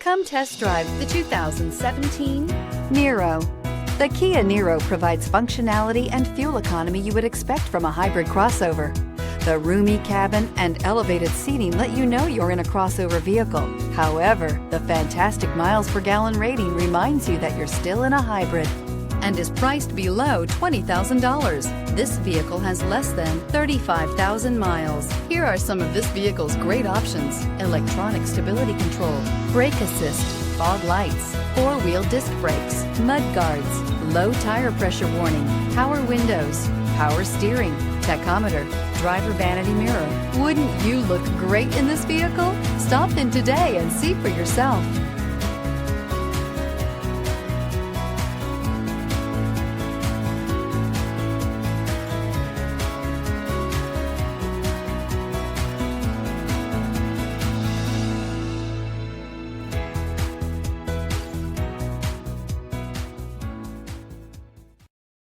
Come test drive the 2017 Niro. The Kia Niro provides functionality and fuel economy you would expect from a hybrid crossover. The roomy cabin and elevated seating let you know you're in a crossover vehicle. However, the fantastic miles per gallon rating reminds you that you're still in a hybrid and is priced below $20,000. This vehicle has less than 35,000 miles. Here are some of this vehicle's great options: electronic stability control, brake assist, fog lights, four-wheel disc brakes, mud guards, low tire pressure warning, power windows, power steering, tachometer, driver vanity mirror. Wouldn't you look great in this vehicle? Stop in today and see for yourself.